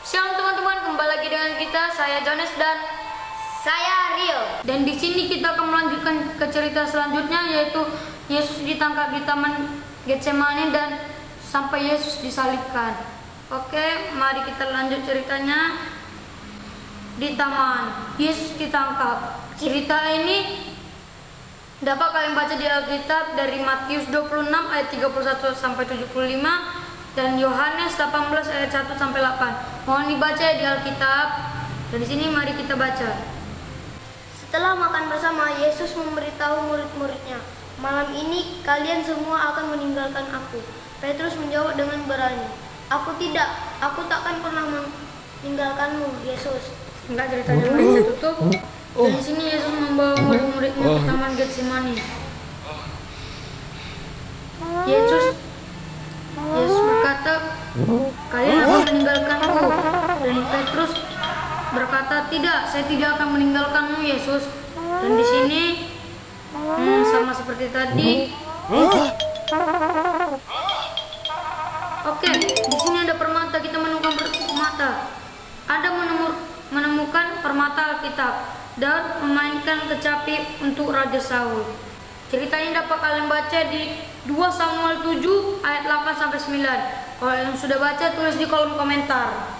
Shalom teman-teman, kembali lagi dengan kita. Saya Jones dan Saya Rio. dan di sini kita akan melanjutkan ke cerita selanjutnya, yaitu Yesus ditangkap di Taman Getsemani dan sampai Yesus disalibkan. Oke, mari kita lanjut ceritanya. Di taman, Yesus ditangkap. Cerita ini dapat kalian baca di Alkitab dari Matius 26 ayat 31 sampai 75 dan Yohanes 18 ayat 1 sampai 8. Mohon dibaca ya di Alkitab. Dan di sini mari kita baca. Setelah makan bersama, Yesus memberitahu murid-muridnya, "Malam ini kalian semua akan meninggalkan aku." Petrus menjawab dengan berani, "Aku tidak, aku takkan pernah meninggalkanmu, Yesus." Enggak, ceritanya mari kita tutup. Dan di sini Yesus membawa murid-muridnya ke Taman Getsemani. Yesus berkata, "Kalian akan meninggalkanku." Dan Petrus berkata, "Tidak, saya tidak akan meninggalkanmu, Yesus." Dan di sini sama seperti tadi. Oke, di sini ada permata. Kita menemukan permata. Ada menemukan permata Alkitab. Daud memainkan kecapi untuk Raja Saul. Ceritanya dapat kalian baca di 2 Samuel 7 ayat 8 sampai 9. Kalau yang sudah baca tulis di kolom komentar.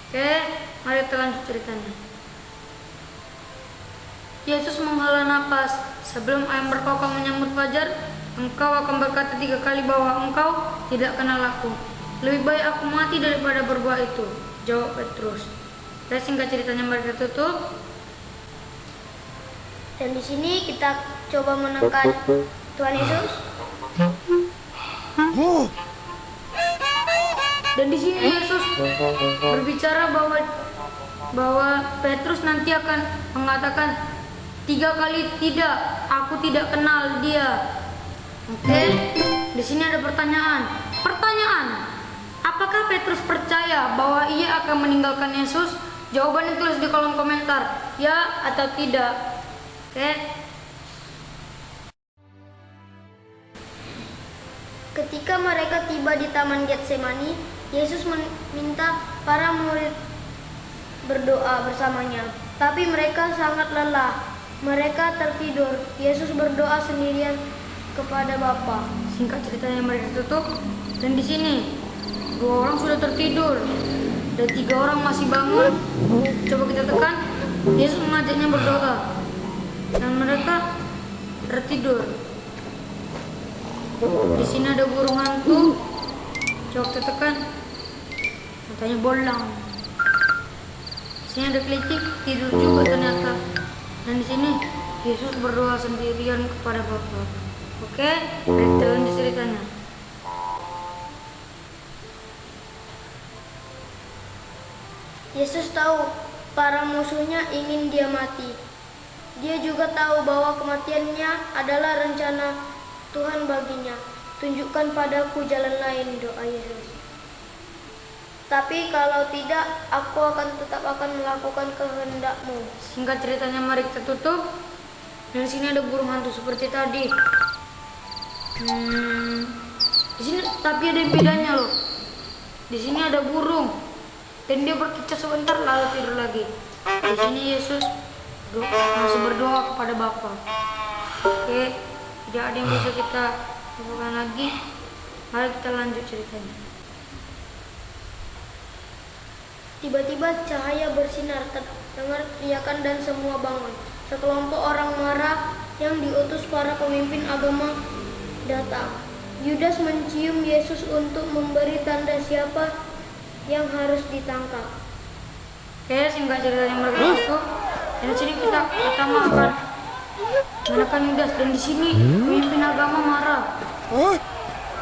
Oke, mari kita lanjut ceritanya. Yesus menghela napas. "Sebelum ayam berkokok menyambut fajar, engkau akan berkata 3 kali bahwa engkau tidak kenal aku." "Lebih baik aku mati daripada berbuat itu," jawab Petrus. Dan singkat ceritanya mari kita tutup. Dan di sini kita coba menekan Tuhan Yesus. Dan di sini Yesus berbicara bahwa Petrus nanti akan mengatakan 3 kali tidak, aku tidak kenal dia. Oke, di sini ada pertanyaan. Apakah Petrus percaya bahwa ia akan meninggalkan Yesus? Jawabannya tulis di kolom komentar, ya atau tidak. Oke. Ketika mereka tiba di Taman Getsemani, Yesus meminta para murid berdoa bersamanya. Tapi mereka sangat lelah. Mereka tertidur. Yesus berdoa sendirian kepada Bapa. Singkat ceritanya mari ditutup. Dan di sini 2 orang sudah tertidur dan 3 orang masih bangun. Coba kita tekan. Yesus mengajaknya berdoa dan mereka tertidur. Di sini ada burung hantu. Coba kita tekan. Matanya bolang. Di sini ada kelinci tidur juga ternyata. Dan di sini Yesus berdoa sendirian kepada Bapa. Oke, kita lanjut ceritanya. Yesus tahu para musuhnya ingin dia mati. Dia juga tahu bahwa kematiannya adalah rencana Tuhan baginya. "Tunjukkan padaku jalan lain," doa Yesus. "Tapi kalau tidak, aku tetap akan melakukan kehendak-Mu." Singkat ceritanya mari kita tutup. Dan di sini ada burung hantu seperti tadi. Di sini tapi ada yang bedanya loh. Di sini ada burung dan dia berkicau sebentar lalu tidur lagi. Di sini Yesus masih berdoa kepada Bapa. Oke, tidak ada yang bisa kita lakukan lagi. Mari kita lanjut ceritanya. Tiba-tiba cahaya bersinar, terdengar teriakan dan semua bangun. Sekelompok orang marah yang diutus para pemimpin agama datang. Yudas mencium Yesus untuk memberi tanda siapa yang harus ditangkap. Oke, singkat ceritanya mereka itu. Dan di sini kita pertama akan menekan Yudas. Dan di sini pemimpin agama marah.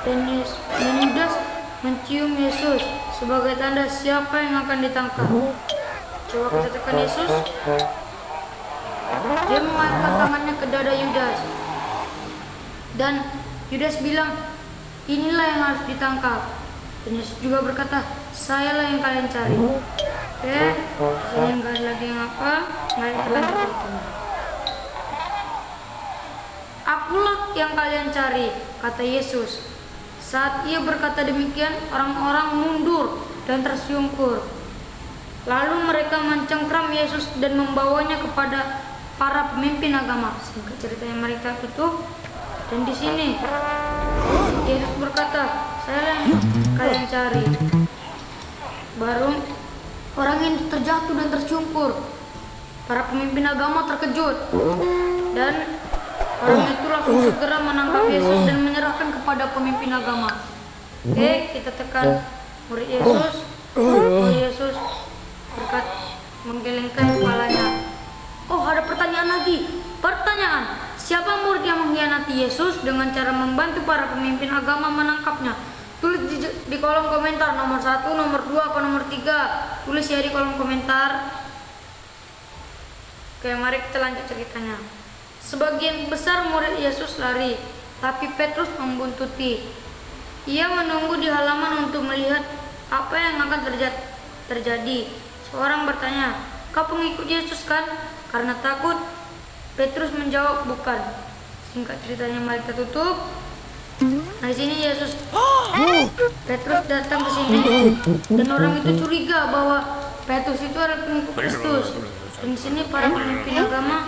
Dan Yudas mencium Yesus sebagai tanda siapa yang akan ditangkap. Coba kita tekan Yesus. Dia mengangkat tangannya ke dada Yudas. Dan Yudas bilang, "Inilah yang harus ditangkap." Dan Yesus juga berkata, "Sayalah yang kalian cari." Oke, saya nggak ada lagi yang apa. Mari kita lanjut ceritanya. "Akulah yang kalian cari," kata Yesus. Saat ia berkata demikian, orang-orang mundur dan tersungkur. Lalu mereka mencengkram Yesus dan membawanya kepada para pemimpin agama. Singkat ceritanya mereka tutup. Dan di sini Yesus berkata, saya yang kalian cari. Baru orang ini terjatuh dan tersungkur. Para pemimpin agama terkejut. Dan orang itu langsung segera menangkap Yesus dan menyerahkan kepada pemimpin agama. Oke, kita tekan murid Yesus. Oh, Yesus berkat menggelengkan kepalanya. Oh, ada pertanyaan lagi. Pertanyaan, siapa murid yang mengkhianati Yesus dengan cara membantu para pemimpin agama menangkapnya? Tulis di kolom komentar nomor 1, nomor 2, atau nomor 3. Tulis ya di kolom komentar. Oke, mari kita lanjut ceritanya. Sebagian besar murid Yesus lari, tapi Petrus membuntuti. Ia menunggu di halaman untuk melihat apa yang akan terjadi. Seorang bertanya, "Kau pengikut Yesus kan?" Karena takut, Petrus menjawab, "Bukan." Singkat ceritanya mari kita tutup. Nah, di sini Petrus datang ke sini dan orang itu curiga bahwa Petrus itu adalah pengikut Kristus. Dan di sini para pemimpin agama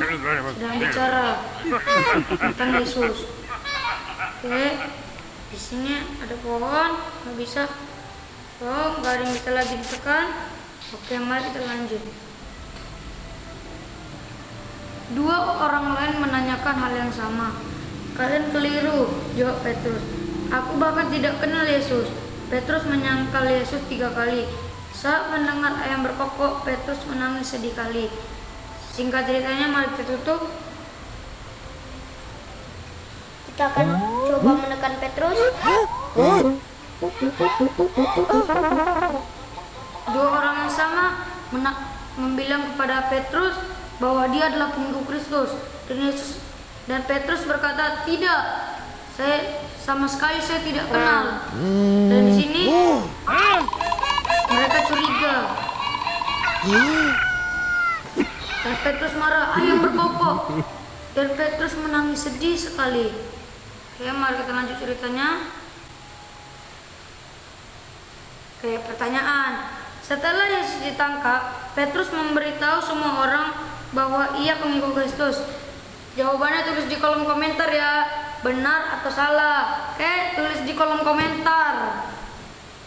sedang bicara tentang Yesus. Oke, di sini ada pohon, nggak bisa. Oh, nggak ada yang bisa lagi ditekan. Oke, mari kita lanjut. Dua orang lain menanyakan hal yang sama. Kalian keliru, jawab Petrus. Aku bahkan tidak kenal Yesus. Petrus menyangkal Yesus 3 kali. Saat mendengar ayam berkokok, Petrus menangis sedih kali. Singkat ceritanya, mari kita tutup. Kita akan coba menekan Petrus. Dua orang yang sama membilang kepada Petrus bahwa dia adalah pengikut Kristus. Dan Petrus berkata, "Tidak, sama sekali saya tidak kenal." Dan di sini mereka curiga. Dan Petrus marah, ayam berkokok. Dan Petrus menangis sedih sekali. Oke, mari kita lanjut ceritanya. Oke, pertanyaan. Setelah Yesus ditangkap, Petrus memberitahu semua orang bahwa ia pengikut Kristus. Jawabannya tulis di kolom komentar ya, benar atau salah. Oke, tulis di kolom komentar.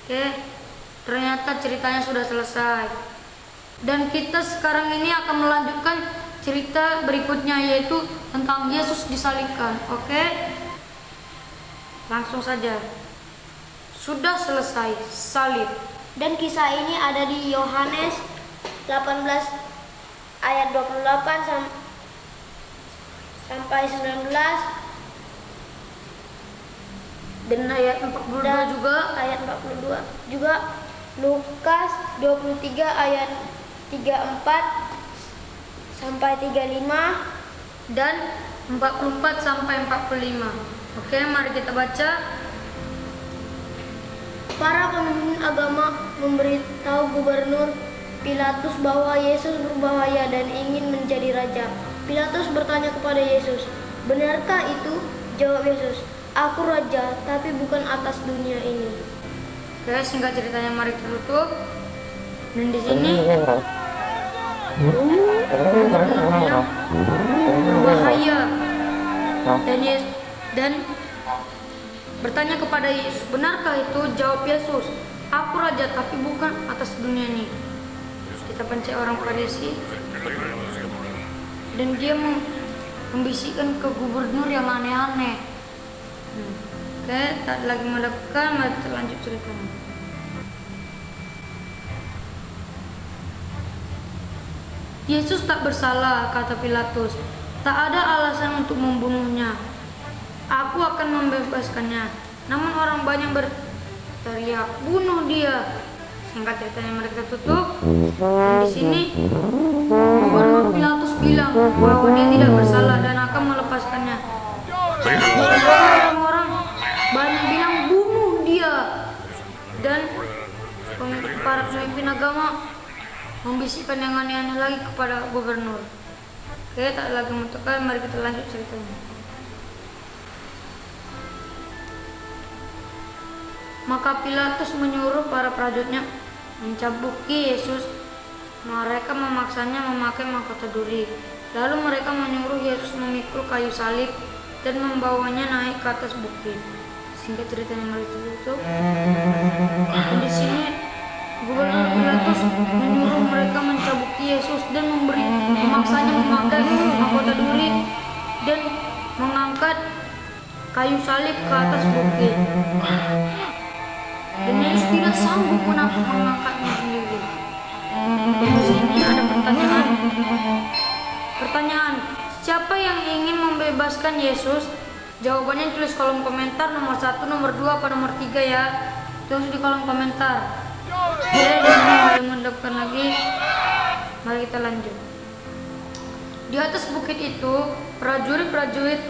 Oke, ternyata ceritanya sudah selesai. Dan kita sekarang ini akan melanjutkan cerita berikutnya, yaitu tentang Yesus disalibkan. Oke, langsung saja. Sudah selesai salib. Dan kisah ini ada di Yohanes 18 ayat 28 sampai 19 Dan ayat 42 dan juga. ayat 42 juga. Lukas 23 ayat 34 sampai 35 Dan 44 sampai 45. Oke, mari kita baca. Para pemimpin agama memberitahu gubernur Pilatus bahwa Yesus berbahaya dan ingin menjadi raja. Pilatus bertanya kepada Yesus, "Benarkah itu?" Jawab Yesus, "Aku raja, tapi bukan atas dunia ini." Oke, singkat ceritanya mari kita tutup. Dan di sini berbahaya. Dan bertanya kepada Yesus, "Benarkah itu?" Jawab Yesus, "Aku raja, tapi bukan atas dunia ini." Kita pencet orang Farisi. Dan dia membisikkan ke gubernur yang aneh-aneh. Oke, tak lagi melakukan, mari kita lanjut ceritanya. Yesus tak bersalah, kata Pilatus. Tak ada alasan untuk membunuhnya. Aku akan membebaskannya. Namun orang banyak berteriak, "Bunuh dia!" Singkat ceritanya mereka tutup. Dan di sini Gubernur Pilatus bilang bahwa dia tidak bersalah dan akan melepaskannya. Orang-orang banyak bilang, "Bunuh dia!" Dan para pemimpin agama membisikkan yang aneh-aneh lagi kepada gubernur. Oke, tak lagi mentekan, mari kita lanjut ceritanya. Maka Pilatus menyuruh para prajuritnya mencabuki Yesus. Mereka memaksanya memakai mahkota duri. Lalu mereka menyuruh Yesus memikul kayu salib dan membawanya naik ke atas bukit. Singkat ceritanya mari tutup. Dan di sini Gubernur Pilatus menyuruh mereka mencabuki Yesus dan memaksanya memakai mahkota duri dan mengangkat kayu salib ke atas bukit. Dan Yesus tidak sanggup mengangkatnya sendiri. Di sini ada pertanyaan, siapa yang ingin membebaskan Yesus? Jawabannya tulis kolom komentar nomor 1, nomor 2, apa nomor 3 ya. Tulis di kolom komentar. Oke, jangan mendapatkan lagi. Mari kita lanjut. Di atas bukit itu, prajurit-prajurit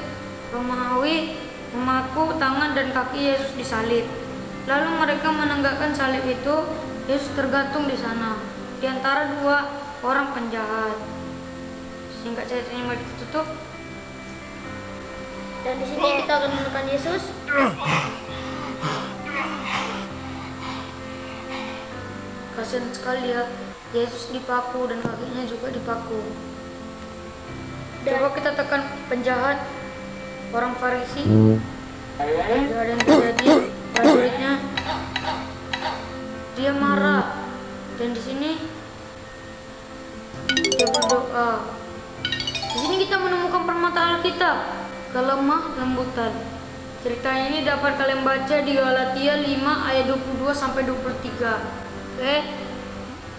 Romawi memaku tangan dan kaki Yesus disalib. Lalu mereka menenggakkan salib itu. Yesus tergantung di sana, di antara dua orang penjahat. Singkat ceritanya mari ditutup. Dan di sini kita akan menemukan Yesus. Kasihan sekali ya, Yesus dipaku dan kakinya juga dipaku. Coba kita tekan penjahat, orang Farisi. Tidak ada yang terjadi. Prajuritnya dia marah, dan di sini dia berdoa. Di sini kita menemukan permata Alkitab, kelemah lembutan. Cerita ini dapat kalian baca di Galatia 5 ayat 22 sampai 23. Oke.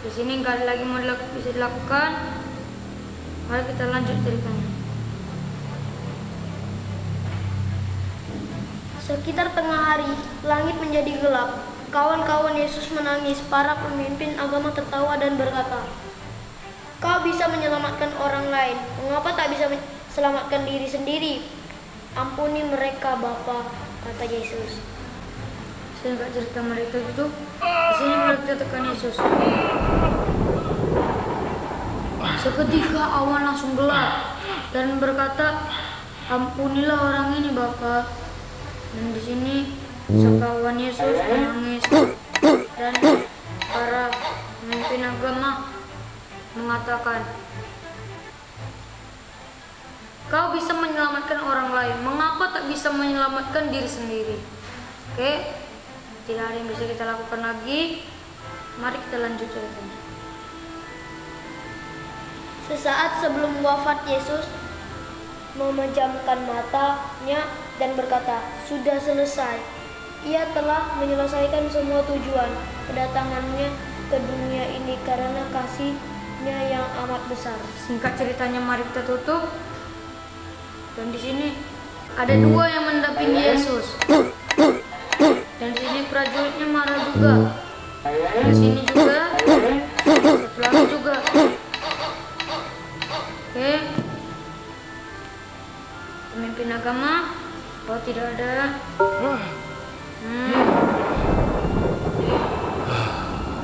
Di sini nggak ada lagi mau bisa dilakukan. Mari kita lanjut ceritanya. Sekitar tengah hari, langit menjadi gelap. Kawan-kawan Yesus menangis. Para pemimpin agama tertawa dan berkata, "Kau bisa menyelamatkan orang lain, mengapa tak bisa menyelamatkan diri sendiri? Ampuni mereka, Bapa," kata Yesus. Singkat cerita mereka itu, di sini mereka tekan Yesus. Seketika awan langsung gelap dan berkata, "Ampunilah orang ini, Bapa." Dan di sini sekawan Yesus menangis dan para pemimpin agama mengatakan, "Kau bisa menyelamatkan orang lain, mengapa tak bisa menyelamatkan diri sendiri?" Oke, tidak ada yang bisa kita lakukan lagi. Mari kita lanjut ceritanya. Sesaat sebelum wafat, Yesus memejamkan matanya dan berkata, "Sudah selesai." Ia telah menyelesaikan semua tujuan kedatangannya ke dunia ini karena kasih-Nya yang amat besar. Singkat ceritanya mari kita tutup. Dan di sini ada dua yang mendampingi Yesus. Dan di sini prajuritnya marah juga. Di sini juga, sebelah juga. Oke. Pemimpin agama, oh tidak ada.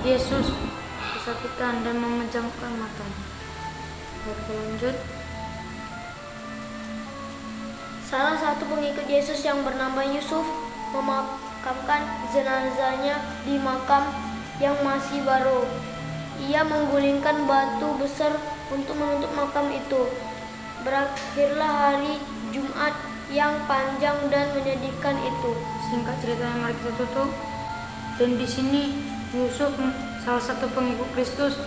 Yesus kesakitan dan memejamkan matanya. Oke, lanjut. Salah satu pengikut Yesus yang bernama Yusuf memakamkan jenazahnya di makam yang masih baru. Ia menggulingkan batu besar untuk menutup makam itu. Berakhirlah hari Jumat yang panjang dan menyedihkan itu. Singkat ceritanya mari kita tutup. Dan di sini Yusuf, salah satu pengikut Kristus,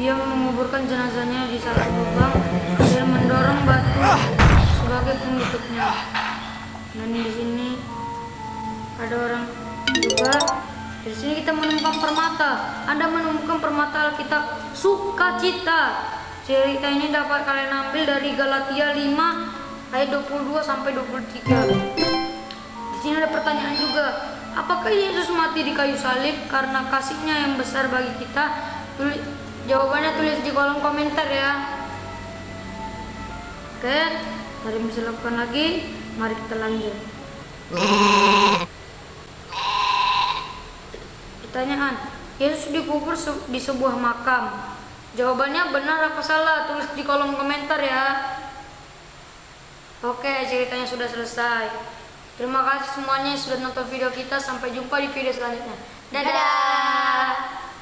ia menguburkan jenazahnya di salah satu lubang dan mendorong batu sebagai penutupnya. Dan di sini ada orang juga. Di sini kita menemukan permata. Anda menemukan permata Alkitab sukacita. Cerita ini dapat kalian ambil dari Galatia 5 ayat 22 sampai 23. Di sini ada pertanyaan juga. Apakah Yesus mati di kayu salib karena kasih-Nya yang besar bagi kita? Jawabannya tulis di kolom komentar ya. Oke, mari bisa lakukan lagi. Mari kita lanjut. Pertanyaan, Yesus dikubur di sebuah makam. Jawabannya benar apa salah? Tulis di kolom komentar ya. Oke, ceritanya sudah selesai. Terima kasih semuanya yang sudah nonton video kita. Sampai jumpa di video selanjutnya. Dadah!